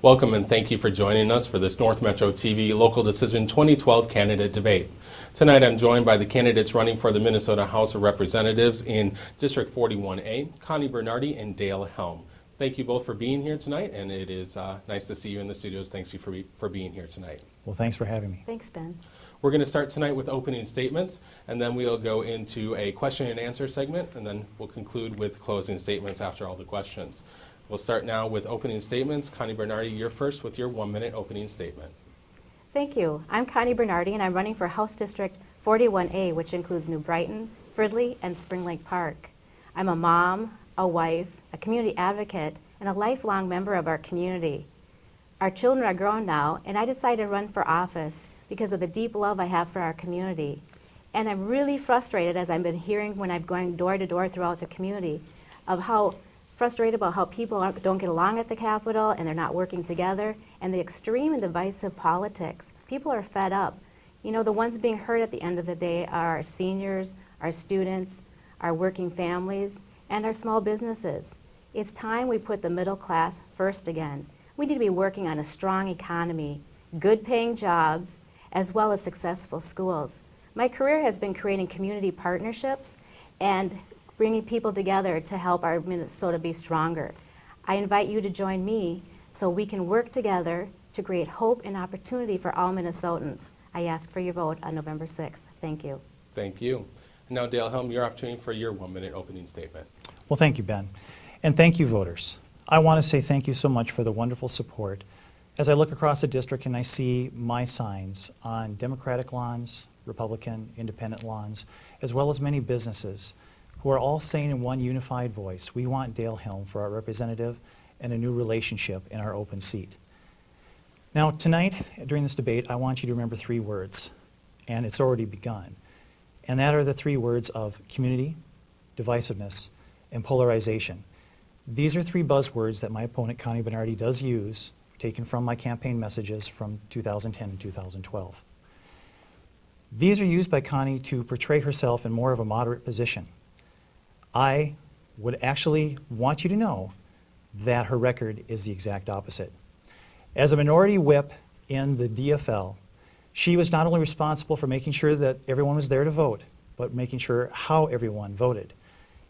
Welcome and thank you for joining us for this North Metro TV Local Decision 2012 candidate debate. Tonight I'm joined by the candidates running for the Minnesota House of Representatives in District 41A, Connie Bernardy and Dale Helm. Thank you both for being here tonight, and it is nice to see you in the studios. Thanks you for being here tonight. Well, thanks for having me. Thanks, Ben. We're going to start tonight with opening statements, and then we'll go into a question and answer segment, and then we'll conclude with closing statements after all the questions. We'll start now with opening statements. Connie Bernardy, you're first with your 1-minute opening statement. Thank you. I'm Connie Bernardy, and I'm running for House District 41A, which includes New Brighton, Fridley, and Spring Lake Park. I'm a mom, a wife, a community advocate, and a lifelong member of our community. Our children are grown now, and I decided to run for office because of the deep love I have for our community. And I'm really frustrated, as I've been hearing when I'm going door to door throughout the community, of how frustrated about how people don't get along at the Capitol and they're not working together, and the extreme and divisive politics. People are fed up. You know, the ones being hurt at the end of the day are our seniors, our students, our working families, and our small businesses. It's time we put the middle class first again. We need to be working on a strong economy, good paying jobs, as well as successful schools. My career has been creating community partnerships and bringing people together to help our Minnesota be stronger. I invite you to join me so we can work together to create hope and opportunity for all Minnesotans. I ask for your vote on November 6th. Thank you. Thank you. And now, Dale Helm, your opportunity for your 1-minute opening statement. Well, thank you, Ben. And thank you, voters. I want to say thank you so much for the wonderful support. As I look across the district and I see my signs on Democratic lawns, Republican, Independent lawns, as well as many businesses who are all saying in one unified voice, we want Dale Helm for our representative and a new relationship in our open seat. Now, tonight, during this debate, I want you to remember 3 words, and it's already begun. And that are the 3 words of community, divisiveness, and polarization. These are 3 buzzwords that my opponent, Connie Bernardy, does use, taken from my campaign messages from 2010 and 2012. These are used by Connie to portray herself in more of a moderate position. I would actually want you to know that her record is the exact opposite. As a minority whip in the DFL, she was not only responsible for making sure that everyone was there to vote, but making sure how everyone voted.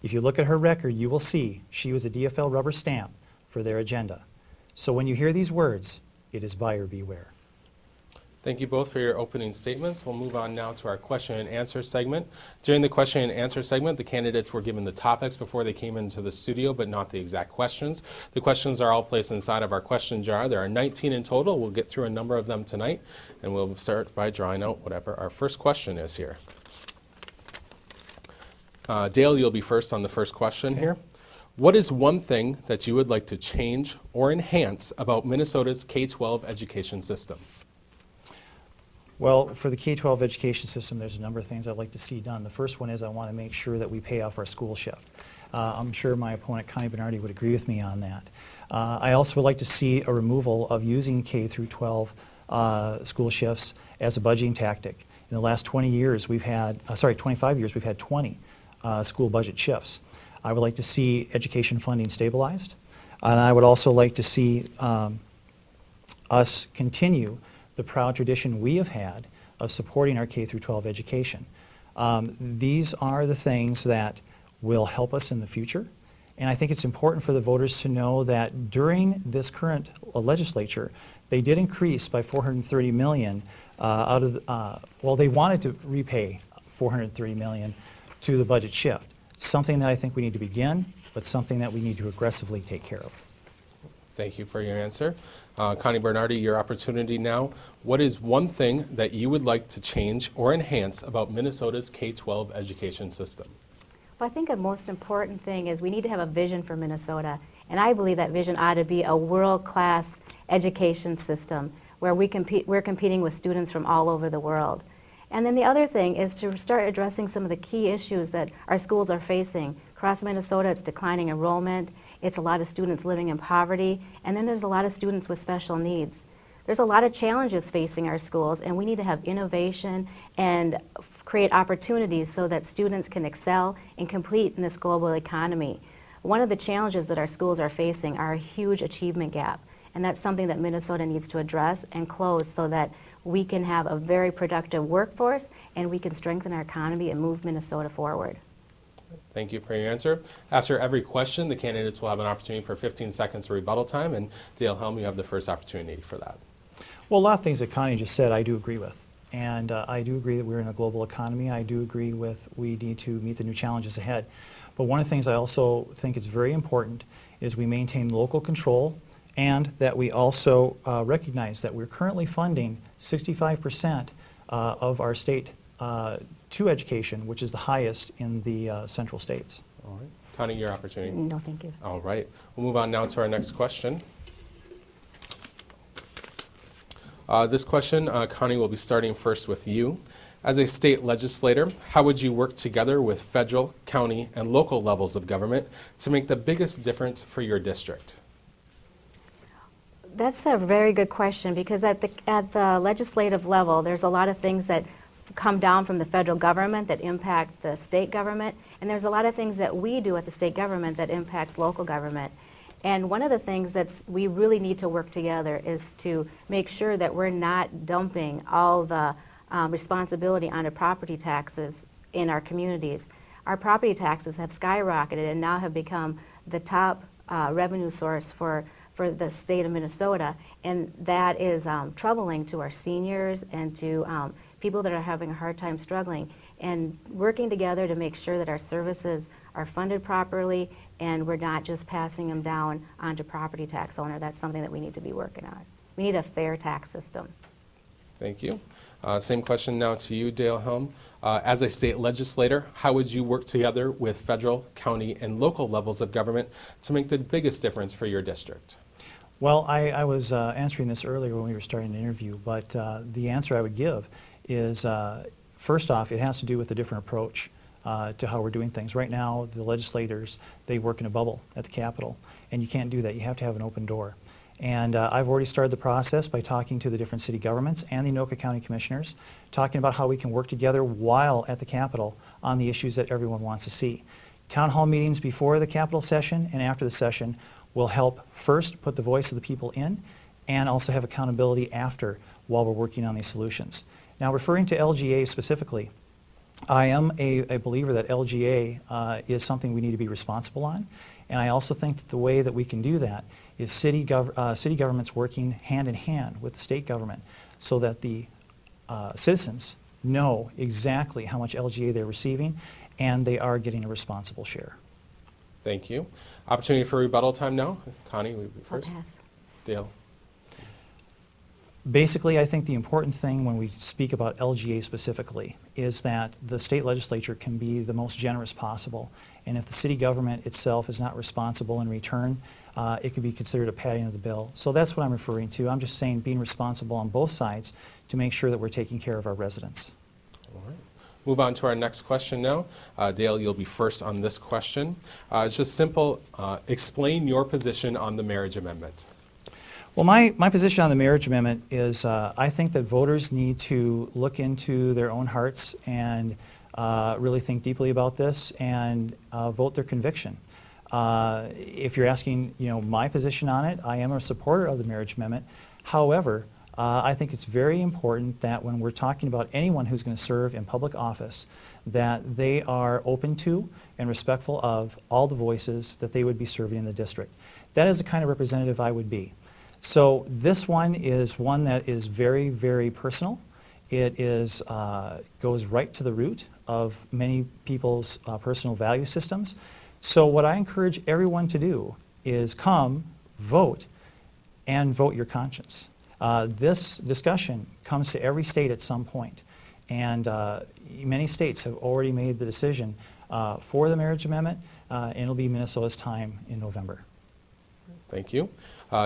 If you look at her record, you will see she was a DFL rubber stamp for their agenda. So when you hear these words, it is buyer beware. Thank you both for your opening statements. We'll move on now to our question and answer segment. During the question and answer segment, the candidates were given the topics before they came into the studio, but not the exact questions. The questions are all placed inside of our question jar. There are 19 in total. We'll get through a number of them tonight, and we'll start by drawing out whatever our first question is here. Dale, you'll be first on the first question here. What is one thing that you would like to change or enhance about Minnesota's K-12 education system? Well, for the K-12 education system, there's a number of things I'd like to see done. The first one is I want to make sure that we pay off our school shift. I'm sure my opponent, Connie Bernardy, would agree with me on that. I also would like to see a removal of using K through 12 school shifts as a budgeting tactic. In the last 20 years, we've had, 25 years, we've had 20 school budget shifts. I would like to see education funding stabilized, and I would also like to see us continue the proud tradition we have had of supporting our K through 12 education. These are the things that will help us in the future, and I think it's important for the voters to know that during this current legislature, they did increase by $430 million out of, well, they wanted to repay $430 million to the budget shift. Something that I think we need to begin, but something that we need to aggressively take care of. Thank you for your answer. Connie Bernardy, your opportunity now. What is one thing that you would like to change or enhance about Minnesota's K-12 education system? Well, I think a most important thing is we need to have a vision for Minnesota, and I believe that vision ought to be a world-class education system where we're competing with students from all over the world. And then the other thing is to start addressing some of the key issues that our schools are facing. Across Minnesota, it's declining enrollment, it's a lot of students living in poverty, and then there's a lot of students with special needs. There's a lot of challenges facing our schools, and we need to have innovation and create opportunities so that students can excel and compete in this global economy. One of the challenges that our schools are facing are a huge achievement gap. And that's something that Minnesota needs to address and close so that we can have a very productive workforce and we can strengthen our economy and move Minnesota forward. Thank you for your answer. After every question, the candidates will have an opportunity for 15 seconds of rebuttal time, and Dale Helm, you have the first opportunity for that. Well, a lot of things that Connie just said I do agree with. And I do agree that we're in a global economy. I do agree with we need to meet the new challenges ahead. But one of the things I also think is very important is we maintain local control and that we also recognize that we're currently funding 65% of our state to education, which is the highest in the central states. All right. Connie, your opportunity. No, thank you. All right. We'll move on now to our next question. This question, Connie, will be starting first with you. As a state legislator, how would you work together with federal, county, and local levels of government to make the biggest difference for your district? That's a very good question because at the legislative level, there's a lot of things that come down from the federal government that impact the state government, and there's a lot of things that we do at the state government that impacts local government. And one of the things that we really need to work together is to make sure that we're not dumping all the responsibility onto property taxes in our communities. Our property taxes have skyrocketed and now have become the top revenue source for the state of Minnesota, and that is troubling to our seniors and to people that are having a hard time struggling. And working together to make sure that our services are funded properly and we're not just passing them down onto property tax owner. That's something that we need to be working on. We need a fair tax system. Thank you. Same question now to you, Dale Helm. As a state legislator, how would you work together with federal, county, and local levels of government to make the biggest difference for your district? Well, I was answering this earlier when we were starting the interview, but the answer I would give is, first off, it has to do with a different approach to how we're doing things. Right now, the legislators, they work in a bubble at the Capitol, and you can't do that. You have to have an open door. And I've already started the process by talking to the different city governments and the Anoka County Commissioners, talking about how we can work together while at the Capitol on the issues that everyone wants to see. Town hall meetings before the Capitol session and after the session will help first put the voice of the people in and also have accountability after while we're working on these solutions. Now, referring to LGA specifically, I am a believer that LGA is something we need to be responsible on, and I also think that the way that we can do that is city governments working hand in hand with the state government so that the citizens know exactly how much LGA they're receiving and they are getting a responsible share. Thank you. Opportunity for rebuttal time now. Connie, will you be I'll first? pass. Dale. Basically, I think the important thing when we speak about LGA specifically is that the state legislature can be the most generous possible. And if the city government itself is not responsible in return, it could be considered a padding of the bill. So that's what I'm referring to. I'm just saying being responsible on both sides to make sure that we're taking care of our residents. All right. Move on to our next question now. Dale, you'll be first on this question. It's just simple. Explain your position on the marriage amendment. Well, my position on the marriage amendment is I think that voters need to look into their own hearts and really think deeply about this and vote their conviction. If you're asking, my position on it, I am a supporter of the marriage amendment. However, I think it's very important that when we're talking about anyone who's going to serve in public office, that they are open to and respectful of all the voices that they would be serving in the district. That is the kind of representative I would be. So this one is one that is very, very personal. It is, goes right to the root of many people's personal value systems. So what I encourage everyone to do is come, vote, and vote your conscience. This discussion comes to every state at some point, and many states have already made the decision for the marriage amendment, and it'll be Minnesota's time in November. Thank you.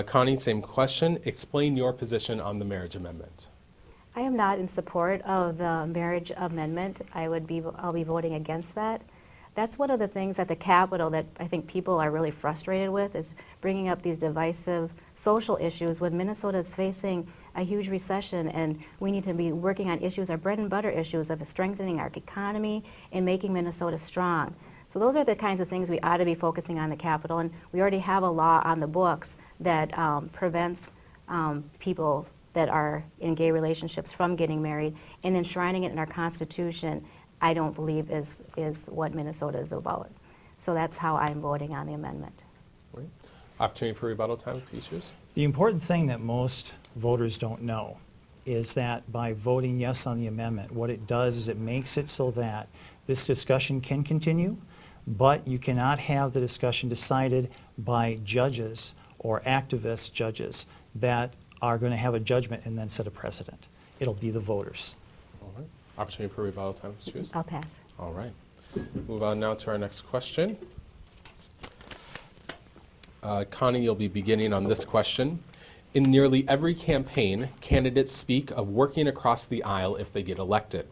Connie, same question. Explain your position on the marriage amendment. I am not in support of the marriage amendment. I'll be voting against that. That's one of the things at the Capitol that I think people are really frustrated with, is bringing up these divisive social issues when Minnesota is facing a huge recession, and we need to be working on issues, our bread and butter issues of strengthening our economy and making Minnesota strong. So those are the kinds of things we ought to be focusing on the Capitol, and we already have a law on the books that prevents people that are in gay relationships from getting married, and enshrining it in our Constitution, I don't believe is what Minnesota is about. So that's how I'm voting on the amendment. Right. Opportunity for rebuttal time, please. Choose. The important thing that most voters don't know is that by voting yes on the amendment, what it does is it makes it so that this discussion can continue, but you cannot have the discussion decided by judges or activist judges that are going to have a judgment and then set a precedent. It'll be the voters. All right. Opportunity for rebuttal time, please. Choose. I'll pass. All right. Move on now to our next question. Connie, you'll be beginning on this question. In nearly every campaign, candidates speak of working across the aisle if they get elected.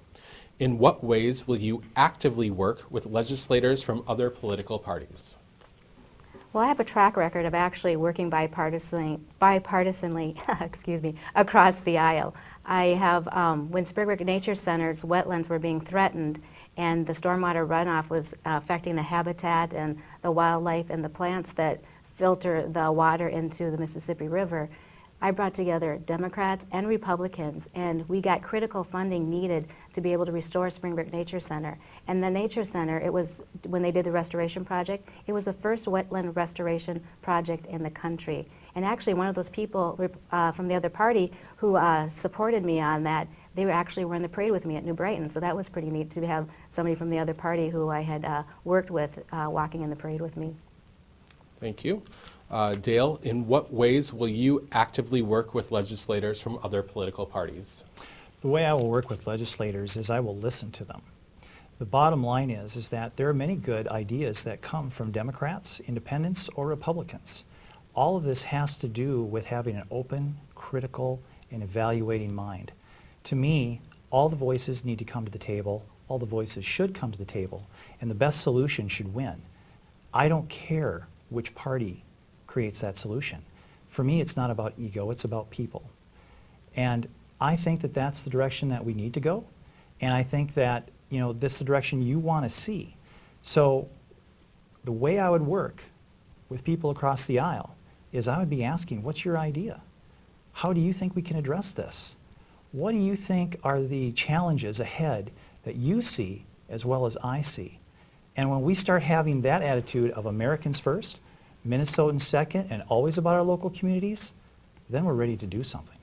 In what ways will you actively work with legislators from other political parties? Well, I have a track record of actually working bipartisanly excuse me, across the aisle. I have, when Springbrook Nature Center's wetlands were being threatened and the stormwater runoff was affecting the habitat and the wildlife and the plants that filter the water into the Mississippi River, I brought together Democrats and Republicans, and we got critical funding needed to be able to restore Springbrook Nature Center. And the Nature Center, it was, when they did the restoration project, it was the first wetland restoration project in the country. And actually one of those people from the other party who supported me on that, they were in the parade with me at New Brighton, so that was pretty neat to have somebody from the other party who I had worked with walking in the parade with me. Thank you. Dale, in what ways will you actively work with legislators from other political parties? The way I will work with legislators is I will listen to them. The bottom line is that there are many good ideas that come from Democrats, independents, or Republicans. All of this has to do with having an open, critical, and evaluating mind. To me, all the voices need to come to the table, all the voices should come to the table, and the best solution should win. I don't care which party creates that solution. For me, it's not about ego, it's about people. And I think that that's the direction that we need to go, and I think that, you know, this is the direction you want to see. So the way I would work with people across the aisle is I would be asking, what's your idea? How do you think we can address this? What do you think are the challenges ahead that you see as well as I see? And when we start having that attitude of Americans first, Minnesotans second, and always about our local communities, then we're ready to do something.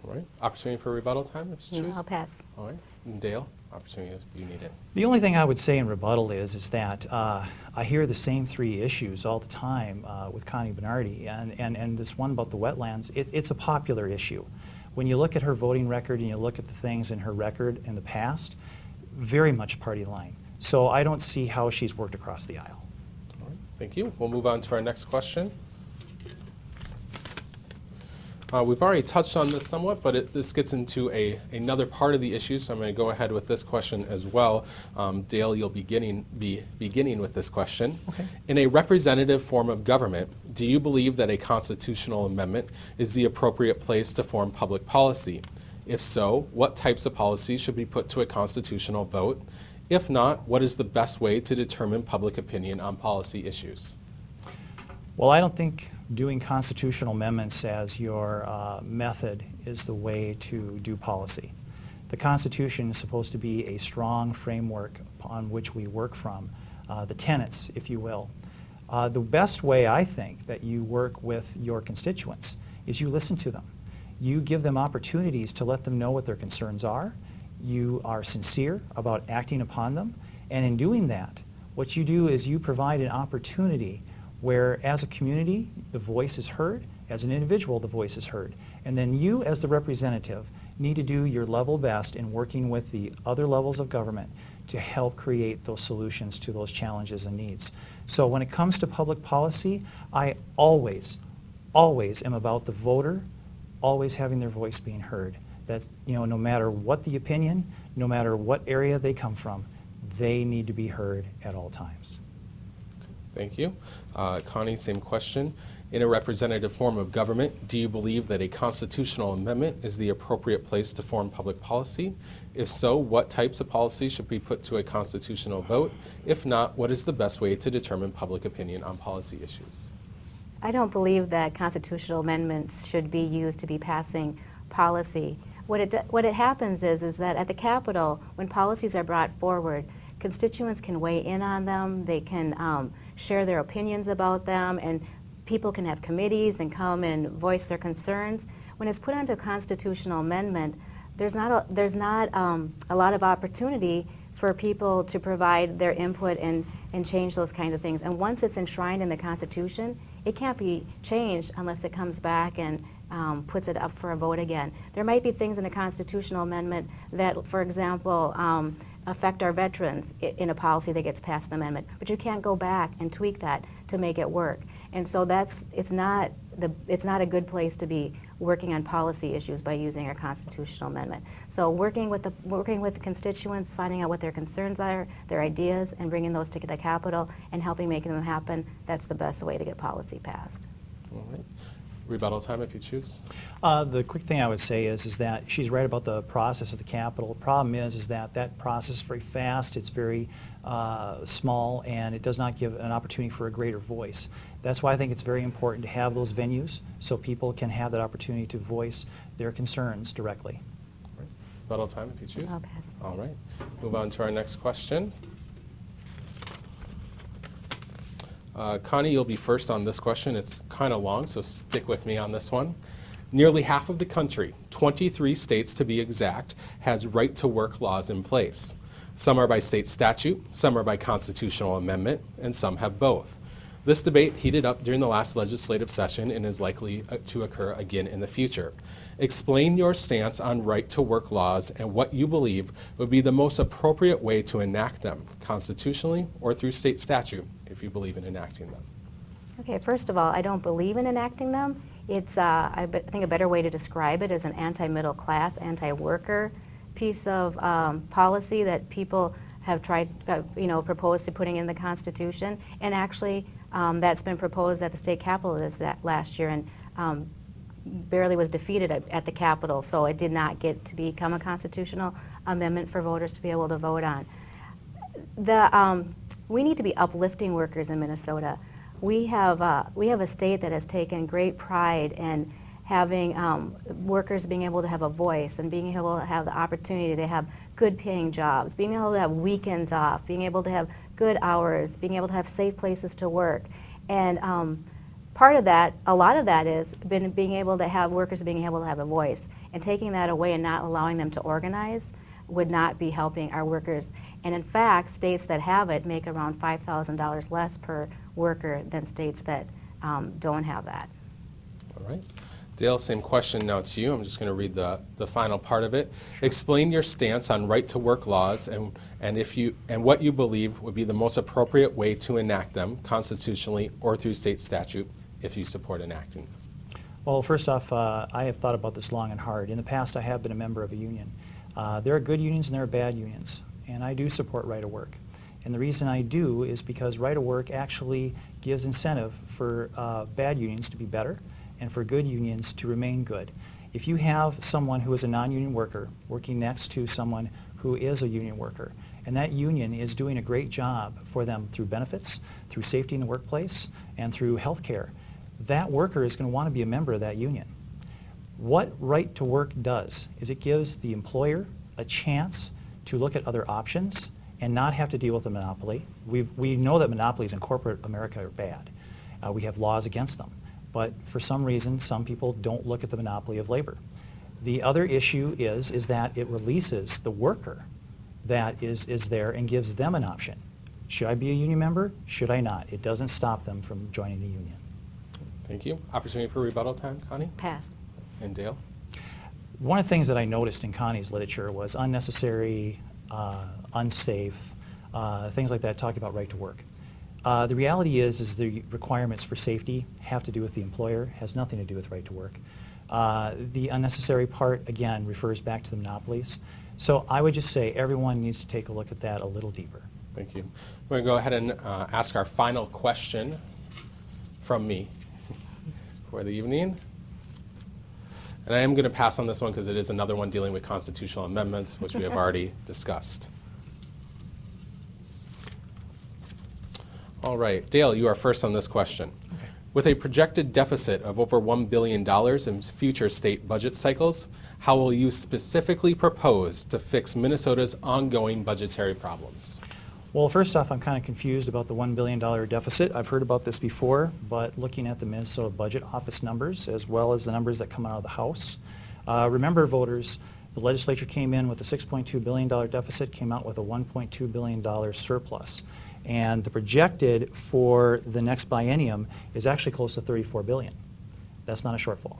All right. Opportunity for rebuttal time, if you choose. I'll pass. All right. And Dale, opportunity if you need it. The only thing I would say in rebuttal is that I hear the same three issues all the time with Connie Bernardy, and this one about the wetlands, it's a popular issue. When you look at her voting record and you look at the things in her record in the past, very much party line. So I don't see how she's worked across the aisle. All right. Thank you. We'll move on to our next question. We've already touched on this somewhat, but this gets into another part of the issue, so I'm going to go ahead with this question as well. Dale, you'll be beginning with this question. Okay. In a representative form of government, do you believe that a constitutional amendment is the appropriate place to form public policy? If so, what types of policies should be put to a constitutional vote? If not, what is the best way to determine public opinion on policy issues? Well, I don't think doing constitutional amendments as your method is the way to do policy. The Constitution is supposed to be a strong framework upon which we work from, the tenets, if you will. The best way, I think, that you work with your constituents is you listen to them. You give them opportunities to let them know what their concerns are. You are sincere about acting upon them. And in doing that, what you do is you provide an opportunity where, as a community, the voice is heard, as an individual, the voice is heard. And then you, as the representative, need to do your level best in working with the other levels of government to help create those solutions to those challenges and needs. So when it comes to public policy, I always am about the voter always having their voice being heard. That, you know, no matter what the opinion, no matter what area they come from, they need to be heard at all times. Thank you. Connie, same question. In a representative form of government, do you believe that a constitutional amendment is the appropriate place to form public policy? If so, what types of policies should be put to a constitutional vote? If not, what is the best way to determine public opinion on policy issues? I don't believe that constitutional amendments should be used to be passing policy. What it happens is that at the Capitol, when policies are brought forward, constituents can weigh in on them, they can share their opinions about them, and people can have committees and come and voice their concerns. When it's put onto a constitutional amendment, there's not a lot of opportunity for people to provide their input and change those kind of things. And once it's enshrined in the Constitution, it can't be changed unless it comes back and puts it up for a vote again. There might be things in a constitutional amendment that, for example, affect our veterans in a policy that gets passed in the amendment, but you can't go back and tweak that to make it work. And so it's not a good place to be working on policy issues by using a constitutional amendment. So working with the constituents, finding out what their concerns are, their ideas, and bringing those to the Capitol and helping make them happen, that's the best way to get policy passed. All right. Rebuttal time if you choose. The quick thing I would say is that she's right about the process at the Capitol. The problem is that process is very fast, it's very small, and it does not give an opportunity for a greater voice. That's why I think it's very important to have those venues so people can have that opportunity to voice their concerns directly. All right. Rebuttal time if you choose. I'll pass. All right. Move on to our next question. Connie, you'll be first on this question. It's kind of long, so stick with me on this one. Nearly half of the country, 23 states to be exact, has right-to-work laws in place. Some are by state statute, some are by constitutional amendment, and some have both. This debate heated up during the last legislative session and is likely to occur again in the future. Explain your stance on right-to-work laws and what you believe would be the most appropriate way to enact them, constitutionally or through state statute, if you believe in enacting them. Okay, first of all, I don't believe in enacting them. It's, I think a better way to describe it is an anti-middle class, anti-worker piece of policy that people have tried, proposed to putting in the Constitution. And actually, that's been proposed at the state capitol this last year and barely was defeated at the Capitol, so it did not get to become a constitutional amendment for voters to be able to vote on. We need to be uplifting workers in Minnesota. We have a state that has taken great pride in having workers being able to have a voice and being able to have the opportunity to have good paying jobs, being able to have weekends off, being able to have good hours, being able to have safe places to work. And part of that, a lot of that is being able to have workers being able to have a voice. And taking that away and not allowing them to organize would not be helping our workers. And in fact, states that have it make around $5,000 less per worker than states that don't have that. All right. Dale, same question now to you. I'm just going to read the final part of it. Sure. Explain your stance on right-to-work laws and what you believe would be the most appropriate way to enact them, constitutionally or through state statute, if you support enacting them. Well, first off, I have thought about this long and hard. In the past, I have been a member of a union. There are good unions and there are bad unions, and I do support right-to-work. And the reason I do is because right-to-work actually gives incentive for bad unions to be better and for good unions to remain good. If you have someone who is a non-union worker working next to someone who is a union worker, and that union is doing a great job for them through benefits, through safety in the workplace, and through health care, that worker is going to want to be a member of that union. What right-to-work does is it gives the employer a chance to look at other options and not have to deal with a monopoly. We know that monopolies in corporate America are bad. We have laws against them. But for some reason, some people don't look at the monopoly of labor. The other issue is that it releases the worker that is there and gives them an option. Should I be a union member? Should I not? It doesn't stop them from joining the union. Thank you. Opportunity for rebuttal time, Connie? Pass. And Dale? One of the things that I noticed in Connie's literature was unnecessary, unsafe, things like that, talking about right to work. The reality is the requirements for safety have to do with the employer, has nothing to do with right to work. The unnecessary part, again, refers back to the monopolies. So I would just say everyone needs to take a look at that a little deeper. Thank you. We're going to go ahead and ask our final question from me. for the evening. And I am going to pass on this one because it is another one dealing with constitutional amendments, which we have already discussed. All right, Dale, you are first on this question. Okay. With a projected deficit of over $1 billion in future state budget cycles, how will you specifically propose to fix Minnesota's ongoing budgetary problems? Well, first off, I'm kind of confused about the $1 billion deficit. I've heard about this before, but looking at the Minnesota Budget Office numbers, as well as the numbers that come out of the House, remember, voters, the legislature came in with a $6.2 billion deficit, came out with a $1.2 billion surplus. And the projected for the next biennium is actually close to $34 billion. That's not a shortfall.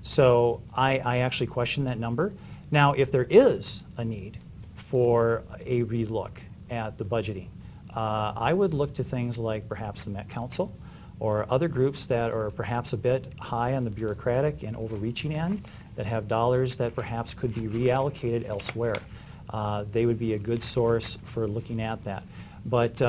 So I actually question that number. Now, if there is a need for a relook at the budgeting, I would look to things like perhaps the Met Council or other groups that are perhaps a bit high on the bureaucratic and overreaching end that have dollars that perhaps could be reallocated elsewhere. They would be a good source for looking at that. But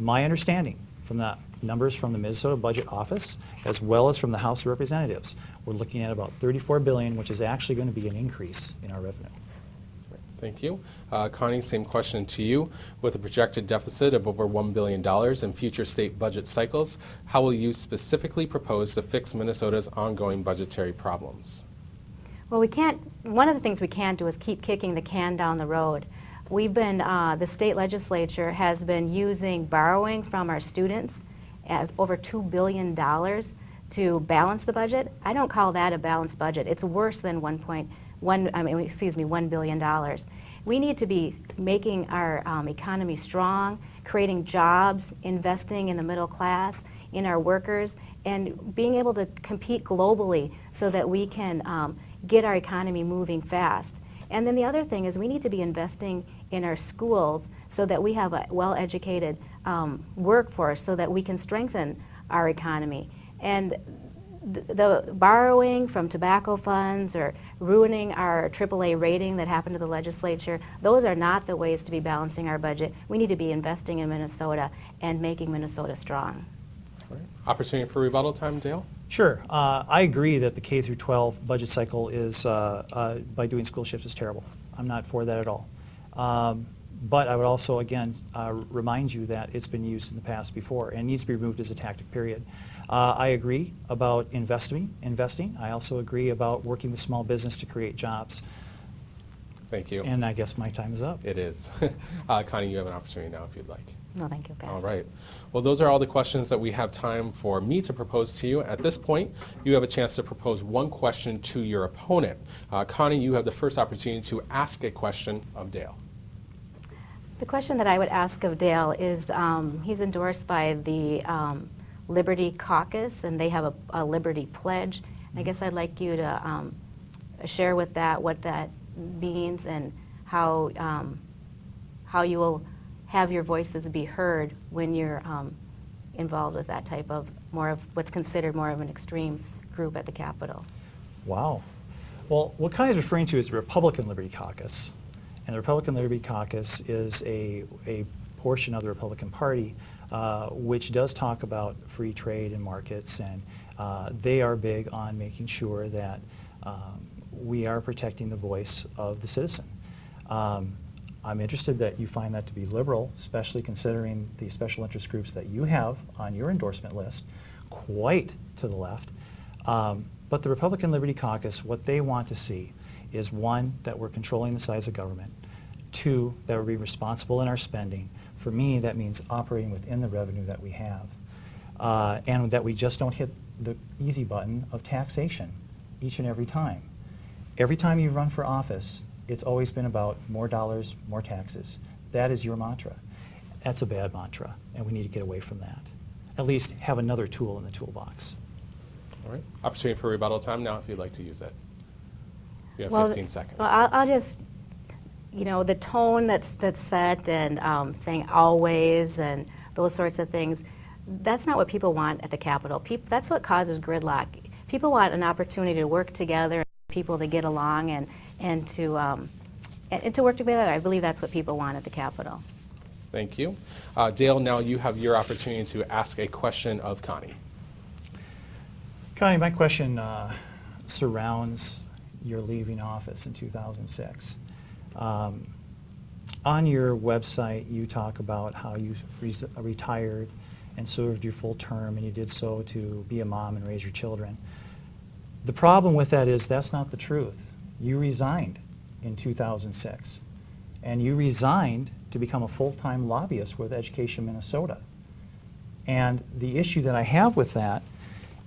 my understanding from the numbers from the Minnesota Budget Office, as well as from the House of Representatives, we're looking at about $34 billion, which is actually going to be an increase in our revenue. Thank you. Connie, same question to you. With a projected deficit of over $1 billion in future state budget cycles, how will you specifically propose to fix Minnesota's ongoing budgetary problems? Well, one of the things we can't do is keep kicking the can down the road. We've been, the state legislature has been using borrowing from our students at over $2 billion to balance the budget. I don't call that a balanced budget. It's worse than $1 billion. We need to be making our economy strong, creating jobs, investing in the middle class, in our workers, and being able to compete globally so that we can get our economy moving fast. And then the other thing is we need to be investing in our schools so that we have a well-educated workforce so that we can strengthen our economy. And the borrowing from tobacco funds or ruining our AAA rating that happened to the legislature, those are not the ways to be balancing our budget. We need to be investing in Minnesota and making Minnesota strong. All right. Opportunity for rebuttal time, Dale? Sure. I agree that the K through 12 budget cycle is, by doing school shifts, is terrible. I'm not for that at all. But I would also, again, remind you that it's been used in the past before and needs to be removed as a tactic, period. I agree about investing. I also agree about working with small business to create jobs. Thank you. And I guess my time is up. It is. Connie, you have an opportunity now if you'd like. No, thank you, Pass. All right. Well, those are all the questions that we have time for me to propose to you. At this point, you have a chance to propose one question to your opponent. Connie, you have the first opportunity to ask a question of Dale. The question that I would ask of Dale is, he's endorsed by the Liberty Caucus, and they have a Liberty Pledge. I guess I'd like you to share with that what that means and how you will have your voices be heard when you're involved with that type of more of what's considered more of an extreme group at the Capitol. Wow. Well, what Connie's referring to is the Republican Liberty Caucus. And the Republican Liberty Caucus is a portion of the Republican Party which does talk about free trade and markets, and they are big on making sure that we are protecting the voice of the citizen. I'm interested that you find that to be liberal, especially considering the special interest groups that you have on your endorsement list, quite to the left. But the Republican Liberty Caucus, what they want to see is, one, that we're controlling the size of government, two, that we're being responsible in our spending. For me, that means operating within the revenue that we have, and that we just don't hit the easy button of taxation each and every time. Every time you run for office, it's always been about more dollars, more taxes. That is your mantra. That's a bad mantra, and we need to get away from that. At least have another tool in the toolbox. All right. Opportunity for rebuttal time now if you'd like to use it. You have 15 seconds. Well, I'll just, the tone that's set and saying always and those sorts of things, that's not what people want at the Capitol. That's what causes gridlock. People want an opportunity to work together, people to get along and to work together. I believe that's what people want at the Capitol. Thank you. Dale, now you have your opportunity to ask a question of Connie. Connie, my question surrounds your leaving office in 2006. On your website, you talk about how you retired and served your full term, and you did so to be a mom and raise your children. The problem with that is that's not the truth. You resigned in 2006, and you resigned to become a full-time lobbyist with Education Minnesota. And the issue that I have with that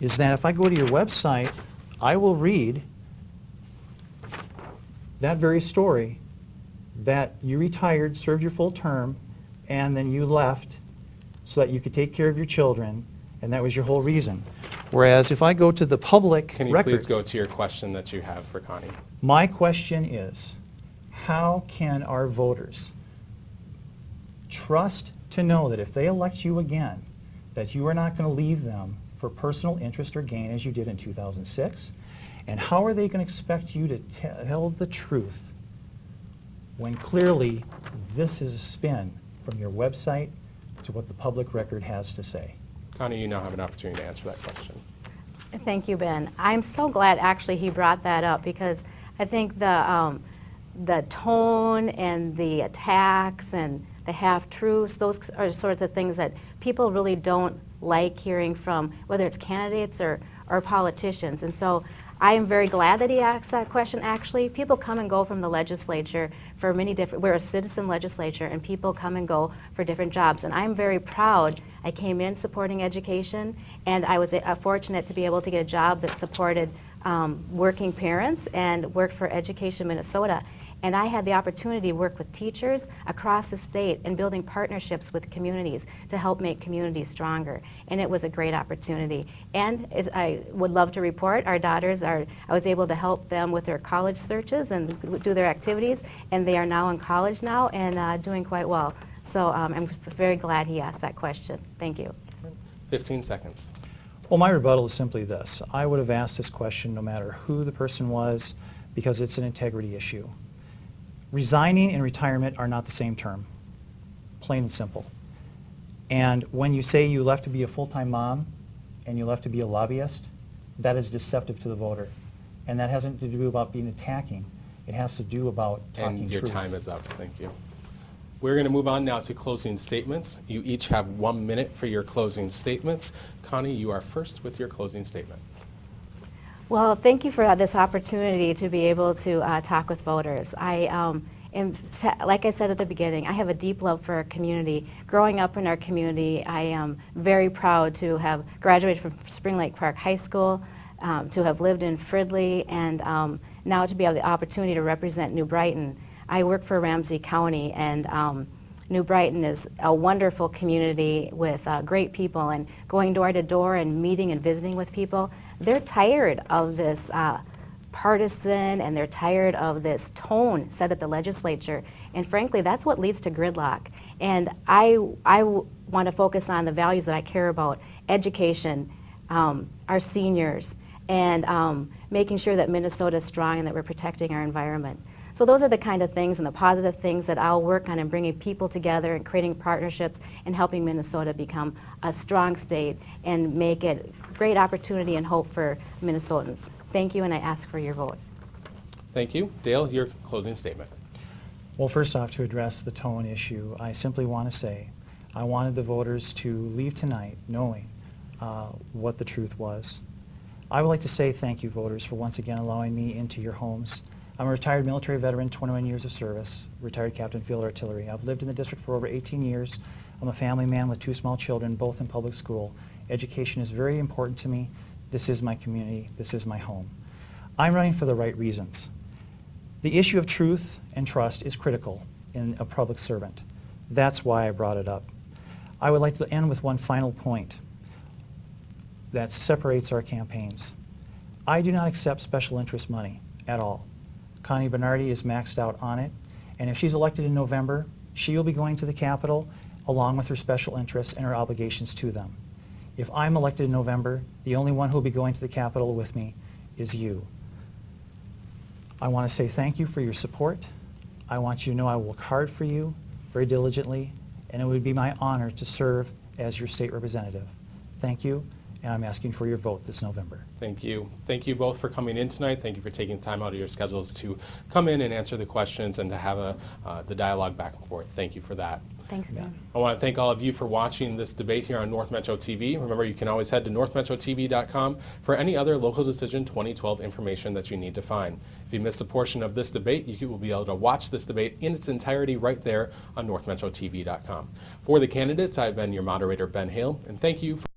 is that if I go to your website, I will read that very story, that you retired, served your full term, and then you left so that you could take care of your children, and that was your whole reason. Whereas if I go to the public Can you record, please go to your question that you have for Connie? my question is, how can our voters trust to know that if they elect you again, that you are not going to leave them for personal interest or gain as you did in 2006? And how are they going to expect you to tell the truth when clearly this is a spin from your website to what the public record has to say? Connie, you now have an opportunity to answer that question. Thank you, Ben. I'm so glad actually he brought that up, because I think the tone and the attacks and the half-truths, those are sorts of things that people really don't like hearing from, whether it's candidates or politicians. And so I am very glad that he asked that question. Actually, people come and go from the legislature for many different, we're a citizen legislature, and people come and go for different jobs. And I'm very proud. I came in supporting education, and I was fortunate to be able to get a job that supported working parents and worked for Education Minnesota. And I had the opportunity to work with teachers across the state and building partnerships with communities to help make communities stronger. And it was a great opportunity. And I would love to report, our daughters I was able to help them with their college searches and do their activities, and they are now in college now and doing quite well. So I'm very glad he asked that question. Thank you. 15 seconds. Well, my rebuttal is simply this. I would have asked this question no matter who the person was, because it's an integrity issue. Resigning and retirement are not the same term, plain and simple. And when you say you left to be a full-time mom and you left to be a lobbyist, that is deceptive to the voter. And that hasn't to do about being attacking. It has to do about talking And your truth. time is up. Thank you. We're going to move on now to closing statements. You each have 1 minute for your closing statements. Connie, you are first with your closing statement. Well, thank you for this opportunity to be able to talk with voters. I am, like I said at the beginning, I have a deep love for our community. Growing up in our community, I am very proud to have graduated from Spring Lake Park High School, to have lived in Fridley, and now to be able the opportunity to represent New Brighton. I work for Ramsey County, and New Brighton is a wonderful community with great people, and going door to door and meeting and visiting with people. They're tired of this partisan, and they're tired of this tone set at the legislature. And frankly, that's what leads to gridlock. And I want to focus on the values that I care about: education, our seniors, and making sure that Minnesota is strong and that we're protecting our environment. So those are the kind of things and the positive things that I'll work on in bringing people together and creating partnerships and helping Minnesota become a strong state and make it a great opportunity and hope for Minnesotans. Thank you, and I ask for your vote. Thank you. Dale, your closing statement. Well, first off, to address the tone issue, I simply want to say I wanted the voters to leave tonight knowing what the truth was. I would like to say thank you, voters, for once again allowing me into your homes. I'm a retired military veteran, 21 years of service, retired captain field artillery. I've lived in the district for over 18 years. I'm a family man with 2 small children, both in public school. Education is very important to me. This is my community. This is my home. I'm running for the right reasons. The issue of truth and trust is critical in a public servant. That's why I brought it up. I would like to end with one final point that separates our campaigns. I do not accept special interest money at all. Connie Bernardy is maxed out on it, and if she's elected in November, she will be going to the Capitol along with her special interests and her obligations to them. If I'm elected in November, the only one who will be going to the Capitol with me is you. I want to say thank you for your support. I want you to know I will work hard for you, very diligently, and it would be my honor to serve as your state representative. Thank you, and I'm asking for your vote this November. Thank you. Thank you both for coming in tonight. Thank you for taking time out of your schedules to come in and answer the questions and to have the dialogue back and forth. Thank you for that. Thanks, Yeah. Dan. I want to thank all of you for watching this debate here on North Metro TV. Remember, you can always head to northmetrotv.com for any other local decision 2012 information that you need to find. If you missed a portion of this debate, you will be able to watch this debate in its entirety right there on northmetrotv.com. For the candidates, I've been your moderator, Ben Hayle, and thank you for